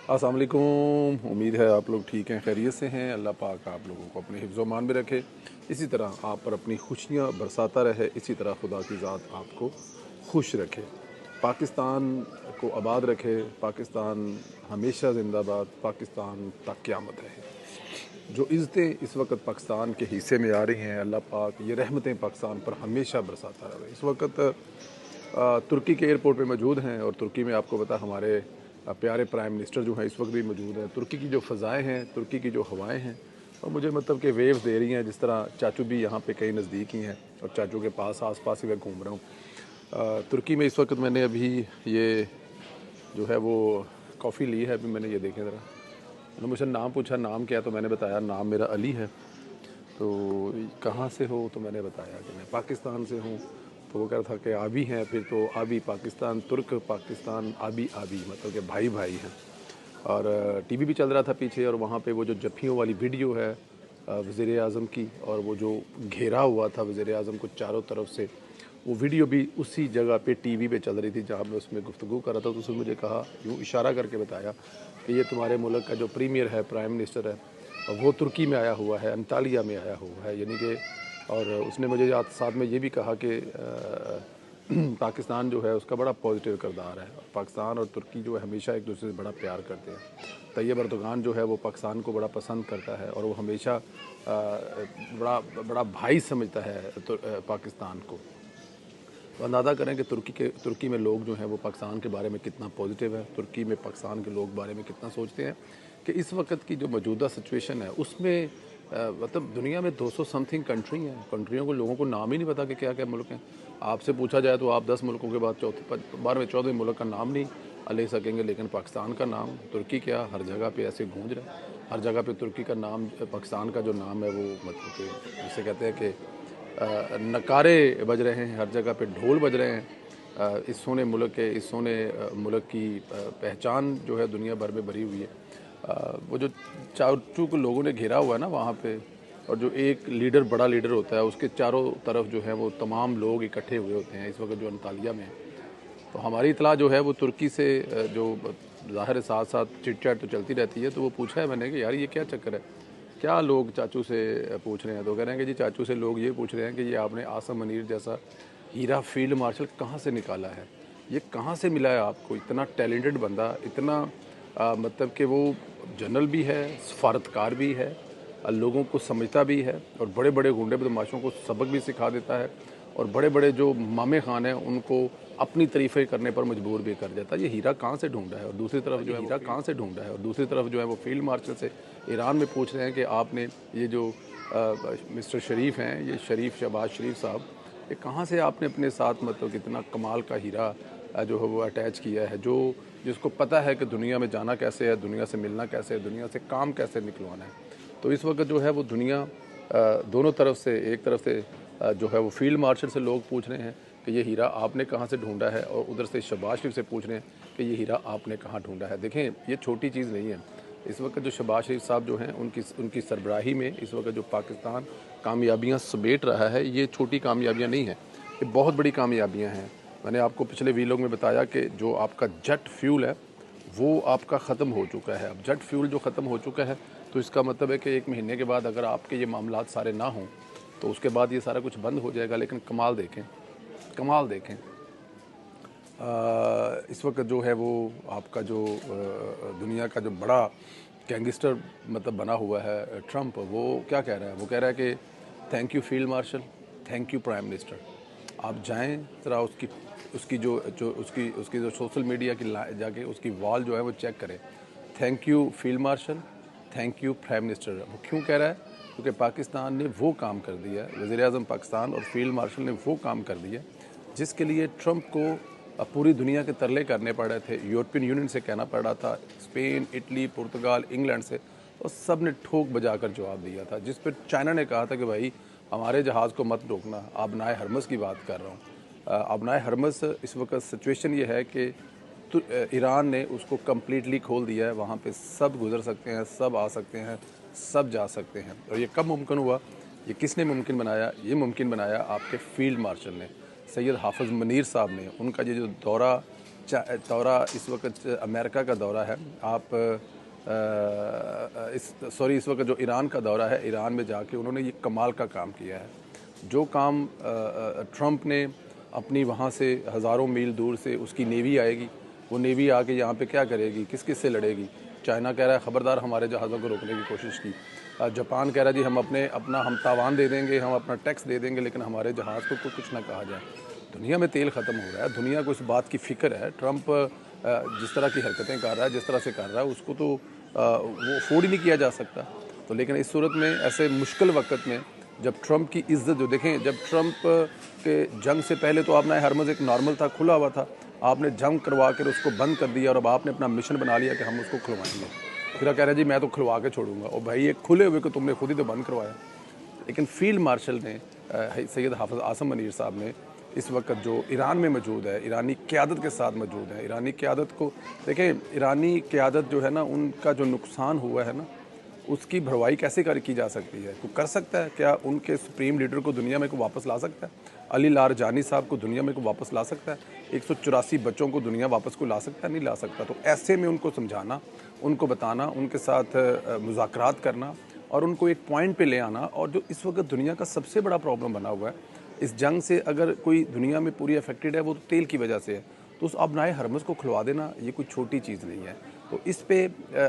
अस्सलाम वालेकुम। उम्मीद है आप लोग ठीक हैं, खैरियत से हैं। अल्लाह पाक आप लोगों को अपने हिफ्ज़ मान में रखे, इसी तरह आप पर अपनी खुशियाँ बरसाता रहे, इसी तरह खुदा की ज़ात आपको खुश रखे, पाकिस्तान को आबाद रखे। पाकिस्तान हमेशा जिंदाबाद, पाकिस्तान तक क़यामत रहे। जो इज़्ज़तें इस वक्त पाकिस्तान के हिस्से में आ रही हैं, अल्लाह पाक ये रहमतें पाकिस्तान पर हमेशा बरसाता रहे। इस वक्त तुर्की के एयरपोर्ट पे मौजूद हैं और तुर्की में आपको पता हमारे प्यारे प्राइम मिनिस्टर जो हैं इस वक्त भी मौजूद हैं। तुर्की की जो फ़ज़ाएँ हैं, तुर्की की जो हवाएं हैं, और मुझे मतलब कि वेव्स दे रही हैं। जिस तरह चाचू भी यहाँ पे कहीं नज़दीक ही हैं और चाचू के पास आस-पास ही मैं घूम रहा हूँ। तुर्की में इस वक्त मैंने अभी ये जो है वो कॉफ़ी ली है। अभी मैंने ये देखें ज़रा, उन्होंने मुझसे नाम पूछा, नाम क्या है, तो मैंने बताया नाम मेरा अली है। तो कहाँ से हो, तो मैंने बताया कि मैं पाकिस्तान से हूँ। तो वो कह रहा था कि आबी हैं, फिर तो आबी पाकिस्तान, तुर्क पाकिस्तान, आबी आबी मतलब कि भाई भाई हैं। और टीवी भी चल रहा था पीछे, और वहाँ पे वो जो जफ्फियों वाली वीडियो है वज़ीर आज़म की, और वो जो घेरा हुआ था वज़ीर आज़म को चारों तरफ से, वो वीडियो भी उसी जगह पे टीवी पे चल रही थी जहाँ मैं उसमें गुफ्तगू कर रहा था। तो उसने मुझे कहा, यूँ इशारा करके बताया कि ये तुम्हारे मुल्क का जो प्रीमियर है, प्राइम मिनिस्टर है, वो तुर्की में आया हुआ है, अंतालिया में आया हुआ है, यानी कि। और उसने मुझे साथ में ये भी कहा कि पाकिस्तान जो है उसका बड़ा पॉजिटिव किरदार है। पाकिस्तान और तुर्की जो है हमेशा एक दूसरे से बड़ा प्यार करते हैं। तैयब अर्दोगान जो है वो पाकिस्तान को बड़ा पसंद करता है, और वो हमेशा बड़ा बड़ा भाई समझता है पाकिस्तान को। तो अंदाज़ा करें कि तुर्की में लोग जो हैं वो पाकिस्तान के बारे में कितना पॉजिटिव है, तुर्की में पाकिस्तान के लोग बारे में कितना सोचते हैं कि इस वक्त की जो मौजूदा सिचुएशन है उसमें मतलब दुनिया में 200 समथिंग कंट्री हैं। कंट्रियों को लोगों को नाम ही नहीं पता कि क्या क्या मुल्क हैं। आपसे पूछा जाए तो आप 10 मुल्कों के बाद 12वें 14वें मुल्क का नाम नहीं ले सकेंगे, लेकिन पाकिस्तान का नाम, तुर्की क्या, हर जगह पे ऐसे गूंज रहा है। हर जगह पे तुर्की का नाम, पाकिस्तान का जो नाम है वो मतलब कि जिसे कहते हैं कि नकारे बज रहे हैं, हर जगह पे ढोल बज रहे हैं। इस सोने मुल्क के, इस सोने मुल्क की पहचान जो है दुनिया भर में भरी हुई है। वो जो चाचू को लोगों ने घेरा हुआ है ना वहाँ पे, और जो एक लीडर, बड़ा लीडर होता है, उसके चारों तरफ जो है वो तमाम लोग इकट्ठे हुए होते हैं इस वक्त जो अंतालिया में है। तो हमारी इतला जो है वो तुर्की से जो ज़ाहिर है साथ साथ चिट चैट तो चलती रहती है। तो वो पूछा है मैंने कि यार ये क्या चक्कर है, क्या लोग चाचू से पूछ रहे हैं। तो कह रहे हैं कि जी चाचू से लोग ये पूछ रहे हैं कि ये आपने आसम मनीर जैसा हीरा फील्ड मार्शल कहाँ से निकाला है, ये कहाँ से मिला है आपको, इतना टैलेंटेड बंदा, इतना मतलब कि वो जनरल भी है, सफारतकार भी है, लोगों को समझता भी है, और बड़े बड़े गुंडे बदमाशों को सबक भी सिखा देता है, और बड़े बड़े जो मामे खान हैं उनको अपनी तारीफ़ें करने पर मजबूर भी कर देता है। ये हीरा कहाँ से ढूंढा है। और दूसरी तरफ जो है हीरा कहाँ से ढूंढा है, और दूसरी तरफ जो है वो फील्ड मार्शल से ईरान में पूछ रहे हैं कि आपने ये जो मिस्टर शरीफ हैं, ये शरीफ, शहबाज शरीफ साहब, ये कहाँ से आपने अपने साथ मतलब कितना कमाल का हीरा जो है वो अटैच किया है, जो जिसको पता है कि दुनिया में जाना कैसे है, दुनिया से मिलना कैसे है, दुनिया से काम कैसे निकलवाना है। तो इस वक्त जो है वो दुनिया दोनों तरफ से, एक तरफ से जो है वो फील्ड मार्शल से लोग पूछ रहे हैं कि ये हीरा आपने कहाँ से ढूंढा है, और उधर से शहबाज शरीफ से पूछ रहे हैं कि ये हीरा आपने कहाँ ढूंढा है। देखें ये छोटी चीज़ नहीं है। इस वक्त जो शहबाज शरीफ साहब जो हैं उनकी सरबराही में इस वक्त जो पाकिस्तान कामयाबियाँ समेट रहा है, ये छोटी कामयाबियाँ नहीं हैं, ये बहुत बड़ी कामयाबियाँ हैं। मैंने आपको पिछले वीलॉग में बताया कि जो आपका जेट फ्यूल है वो आपका ख़त्म हो चुका है। अब जेट फ्यूल जो ख़त्म हो चुका है तो इसका मतलब है कि 1 महीने के बाद अगर आपके ये मामलात सारे ना हों तो उसके बाद ये सारा कुछ बंद हो जाएगा। लेकिन कमाल देखें, कमाल देखें, इस वक्त जो है वो आपका जो दुनिया का जो बड़ा गैंगस्टर मतलब बना हुआ है ट्रंप, वो क्या कह रहा है, वो कह रहा है कि thank you field marshal, thank you prime minister. आप जाएं ज़रा उसकी उसकी जो जो उसकी उसकी जो सोशल मीडिया की जाके उसकी वॉल जो है वो चेक करें। Thank you field marshal, thank you prime minister. वो क्यों कह रहा है, क्योंकि पाकिस्तान ने वो काम कर दिया है, वज़ीर आज़म पाकिस्तान और फील्ड मार्शल ने वो काम कर दिया जिसके लिए ट्रंप को पूरी दुनिया के तरले करने पड़ रहे थे। यूरोपियन यूनियन से कहना पड़ रहा था, स्पेन, इटली, पुर्तगाल, इंग्लैंड से, और सब ने ठोक बजाकर जवाब दिया था। जिस पर चाइना ने कहा था कि भाई हमारे जहाज़ को मत रोकना। आबनाए हरमस की बात कर रहा हूँ। आबनाए हरमस इस वक्त सिचुएशन ये है कि तो ईरान ने उसको कम्प्लीटली खोल दिया है। वहाँ पे सब गुजर सकते हैं, सब आ सकते हैं, सब जा सकते हैं। और ये कब मुमकिन हुआ, ये किसने मुमकिन बनाया, ये मुमकिन बनाया आपके फील्ड मार्शल ने, सैयद हाफिज़ मनीर साहब ने। उनका ये जो दौरा दौरा इस वक्त अमेरिका का दौरा है। आप इस वक्त जो ईरान का दौरा है, ईरान में जाके उन्होंने ये कमाल का काम किया है। जो काम ट्रंप ने अपनी वहाँ से हज़ारों मील दूर से उसकी नेवी आएगी, वो नेवी आके यहाँ पे क्या करेगी, किस किस से लड़ेगी। चाइना कह रहा है ख़बरदार हमारे जहाज़ों को रोकने की कोशिश की। जापान कह रहा है जी हम तावान दे देंगे, हम अपना टैक्स दे देंगे, लेकिन हमारे जहाज़ को कुछ ना कहा जाए। दुनिया में तेल ख़त्म हो रहा है, दुनिया को इस बात की फ़िक्र है। ट्रंप जिस तरह की हरकतें कर रहा है, जिस तरह से कर रहा है, उसको तो वो अफोर्ड ही नहीं किया जा सकता। तो लेकिन इस सूरत में, ऐसे मुश्किल वक्त में, जब ट्रंप की इज्जत जो देखें, जब ट्रंप के जंग से पहले तो आपने हरमज़ एक नॉर्मल था, खुला हुआ था, आपने जंग करवा कर उसको बंद कर दिया और अब आपने अपना मिशन बना लिया कि हम उसको खुलवाएंगे। फिर कह रहे हैं जी मैं तो खुलवा के छोड़ूंगा। और भाई ये खुले हुए को तुमने खुद ही तो बंद करवाया। लेकिन फील्ड मार्शल ने सैयद हाफिज़ आसम मनीर साहब ने इस वक्त जो ईरान में मौजूद है, ईरानी क़यादत के साथ मौजूद है, ईरानी क़यादत को देखें, ईरानी क़यादत जो है ना, उनका जो नुकसान हुआ है ना, उसकी भरवाई कैसे की जा सकती है? कोई कर सकता है क्या? उनके सुप्रीम लीडर को दुनिया में को वापस ला सकता है? अली लारजानी साहब को दुनिया में को वापस ला सकता है? 184 बच्चों को दुनिया वापस को ला सकता है? नहीं ला सकता। तो ऐसे में उनको समझाना, उनको बताना, उनके साथ मुज़ाकरात करना और उनको एक पॉइंट पे ले आना। और जो इस वक्त दुनिया का सबसे बड़ा प्रॉब्लम बना हुआ है इस जंग से, अगर कोई दुनिया में पूरी अफेक्टेड है, वो तो तेल की वजह से है। तो उस आबनाए हरमज़ को खुलवा देना ये कोई छोटी चीज़ नहीं है। तो इस पे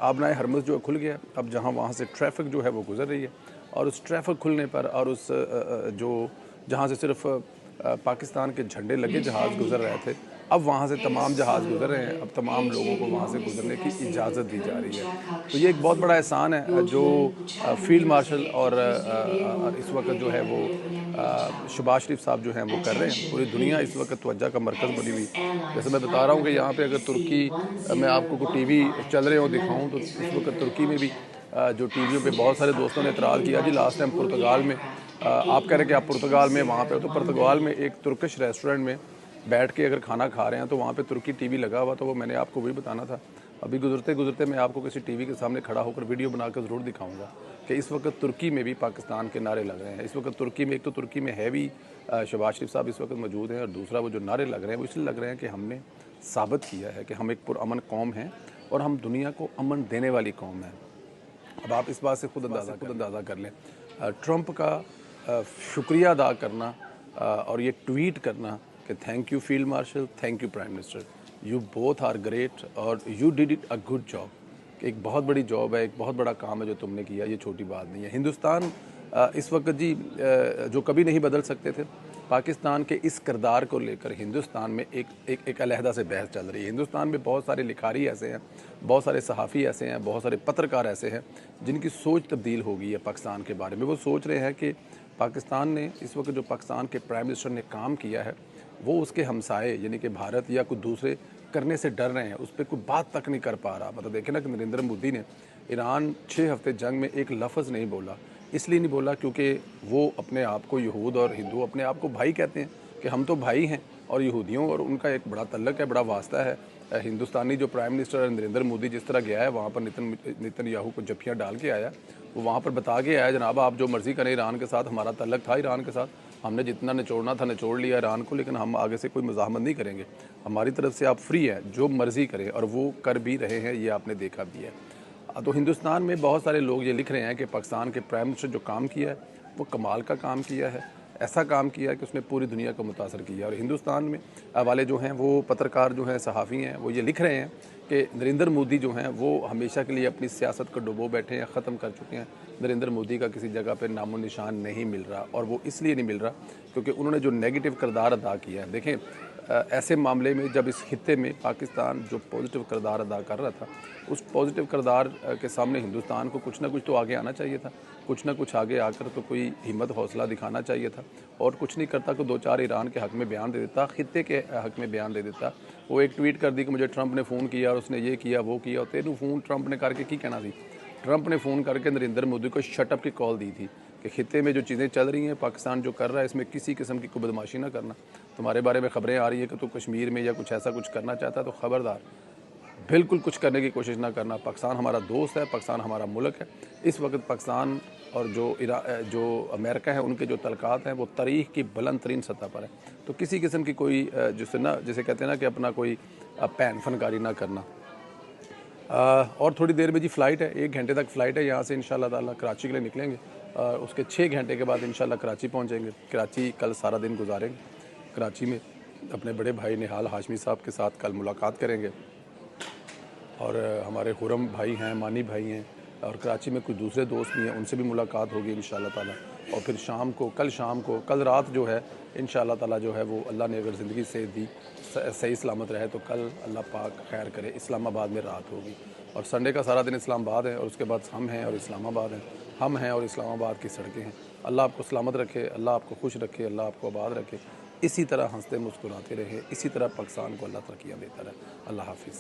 आबनाए हरमज़ जो खुल गया, अब जहाँ वहाँ से ट्रैफिक जो है वो गुजर रही है, और उस ट्रैफिक खुलने पर और उस जो जहाँ से सिर्फ पाकिस्तान के झंडे लगे जहाज़ गुजर रहे थे, अब वहाँ से तमाम जहाज़ गुजर रहे हैं। अब तमाम लोगों को वहाँ से गुजरने की इजाज़त दी जा रही है। तो ये एक बहुत बड़ा एहसान है जो फील्ड मार्शल और इस वक्त जो है वो शहबाज शरीफ साहब जो हैं वो कर रहे हैं। पूरी दुनिया इस वक्त तवज्जो का मरकज़ बनी हुई। जैसे मैं बता रहा हूँ कि यहाँ पे अगर तुर्की में आपको टीवी चल रहे हो दिखाऊँ, तो इस वक्त तुर्की में भी जो टीवियों पे बहुत सारे दोस्तों ने इतराज़ किया जी लास्ट टाइम पुर्तगाल में आप कह रहे हैं कि आप पुर्तगाल में वहाँ पे हो, तो पुर्तगाल में एक तुर्किश रेस्टोरेंट में बैठ के अगर खाना खा रहे हैं तो वहाँ पे तुर्की टीवी लगा हुआ, तो वो मैंने आपको वही बताना था। अभी गुजरते गुजरते मैं आपको किसी टीवी के सामने खड़ा होकर वीडियो बनाकर ज़रूर दिखाऊंगा कि इस वक्त तुर्की में भी पाकिस्तान के नारे लग रहे हैं। इस वक्त तुर्की में, एक तो तुर्की में है भी शहबाज शरीफ साहब इस वक्त मौजूद हैं, और दूसरा वो जो नारे लग रहे हैं वो इसलिए लग रहे हैं कि हमने साबित किया है कि हम एक पुरअमन कौम हैं और हम दुनिया को अमन देने वाली कौम हैं। अब आप इस बात से खुद अंदाज़ा कर लें। ट्रंप का शुक्रिया अदा करना और ये ट्वीट करना कि thank you field marshal, thank you prime minister, you both are great और you did it a good job. एक बहुत बड़ी जॉब है, एक बहुत बड़ा काम है जो तुमने किया, ये छोटी बात नहीं है। हिंदुस्तान इस वक्त जी जो कभी नहीं बदल सकते थे, पाकिस्तान के इस किरदार को लेकर हिंदुस्तान में एक अलहदा से बहस चल रही है। हिंदुस्तान में बहुत सारे लिखारी ऐसे हैं, बहुत सारे सहाफ़ी ऐसे हैं, बहुत सारे पत्रकार ऐसे हैं जिनकी सोच तब्दील हो गई है पाकिस्तान के बारे में। वो सोच रहे हैं कि पाकिस्तान ने इस वक्त जो पाकिस्तान के प्राइम मिनिस्टर ने काम किया है वो उसके हमसाए यानी कि भारत या कोई दूसरे करने से डर रहे हैं, उस पर कोई बात तक नहीं कर पा रहा। मतलब देखें ना कि नरेंद्र मोदी ने ईरान 6 हफ्ते जंग में एक लफ्ज़ नहीं बोला। इसलिए नहीं बोला क्योंकि वो अपने आप को, यहूद और हिंदू अपने आप को भाई कहते हैं कि हम तो भाई हैं, और यहूदियों और उनका एक बड़ा तल्लक है, बड़ा वास्ता है। हिंदुस्तानी जो प्राइम मिनिस्टर नरेंद्र मोदी जिस तरह गया है वहाँ पर नेतन्याहू को जफ्फियाँ डाल के आया, वो वहाँ पर बता के आया जनाब आप जो मर्ज़ी करें, ईरान के साथ हमारा तल्लक था, ईरान के साथ हमने जितना निचोड़ना था निचोड़ लिया ईरान को, लेकिन हम आगे से कोई मज़ाहमत नहीं करेंगे, हमारी तरफ से आप फ्री हैं, जो मर्ज़ी करें, और वो कर भी रहे हैं, ये आपने देखा भी है। तो हिंदुस्तान में बहुत सारे लोग ये लिख रहे हैं कि पाकिस्तान के प्राइम मिनिस्टर जो काम किया है वो कमाल का काम किया है, ऐसा काम किया है कि उसने पूरी दुनिया को मुतासर किया। और हिंदुस्तान में वाले जो हैं वो पत्रकार जो हैं, सहाफ़ी हैं, वो ये लिख रहे हैं कि नरेंद्र मोदी जो हैं वो हमेशा के लिए अपनी सियासत को डुबो बैठे हैं, ख़त्म कर चुके हैं। नरेंद्र मोदी का किसी जगह पर नामो निशान नहीं मिल रहा, और वो इसलिए नहीं मिल रहा क्योंकि उन्होंने जो नेगेटिव किरदार अदा किया है। देखें ऐसे मामले में जब इस खित्ते में पाकिस्तान जो पॉजिटिव किरदार अदा कर रहा था, उस पॉजिटिव किरदार के सामने हिंदुस्तान को कुछ ना कुछ तो आगे आना चाहिए था, कुछ ना कुछ आगे आकर तो कोई हिम्मत हौसला दिखाना चाहिए था। और कुछ नहीं करता, को 2-4 ईरान के हक़ में बयान दे देता, खित्ते के हक़ में बयान दे देता। वो एक ट्वीट कर दी कि मुझे ट्रंप ने फ़ोन किया और उसने ये किया वो किया, और तेनू फ़ोन ट्रंप ने करके की कहना थी। ट्रंप ने फ़ोन करके नरेंद्र मोदी को शटअप की कॉल दी थी कि खित्ते में जो चीज़ें चल रही हैं, पाकिस्तान जो कर रहा है, इसमें किसी किस्म की कोई बदमाशी ना करना। तुम्हारे बारे में ख़बरें आ रही है कि तो कश्मीर में या कुछ ऐसा कुछ करना चाहता है, तो ख़बरदार, बिल्कुल कुछ करने की कोशिश ना करना। पाकिस्तान हमारा दोस्त है, पाकिस्तान हमारा मुल्क है। इस वक्त पाकिस्तान और जो अमेरिका है, उनके जो तल्क़ात हैं वो तारीख़ की बुलंद तरीन सतह पर है। तो किसी किस्म की कोई जिसे कहते हैं ना कि अपना कोई भैन फनकारी ना करना। और थोड़ी देर में जी फ़्लाइट है, 1 घंटे तक फ़्लाइट है यहाँ से इंशाल्लाह ताला कराची के लिए निकलेंगे। उसके 6 घंटे के बाद इंशाल्लाह कराची पहुँचेंगे। कराची कल सारा दिन गुजारेंगे। कराची में अपने बड़े भाई निहाल हाशमी साहब के साथ कल मुलाकात करेंगे और हमारे खुरम भाई हैं, मानी भाई हैं और कराची में कुछ दूसरे दोस्त भी हैं, उनसे भी मुलाकात होगी इंशाल्लाह ताला। और फिर कल रात जो है इंशाल्लाह ताला जो है वो अल्लाह ने अगर ज़िंदगी से दी सही सलामत रहे तो कल अल्लाह पाक खैर करे इस्लामाबाद में रात होगी। और संडे का सारा दिन इस्लामाबाद है और उसके बाद हम हैं और इस्लामाबाद हैं, हम हैं और इस्लामाबाद की सड़कें हैं। अल्लाह आपको सलामत रखे, अल्लाह आपको खुश रखे, अल्लाह आपको आबाद रखे। इसी तरह हंसते मुस्कुराते रहे, इसी तरह पाकिस्तान को अल्लाह तरक्कियाँ देता रहे। अल्लाह हाफ़िज़।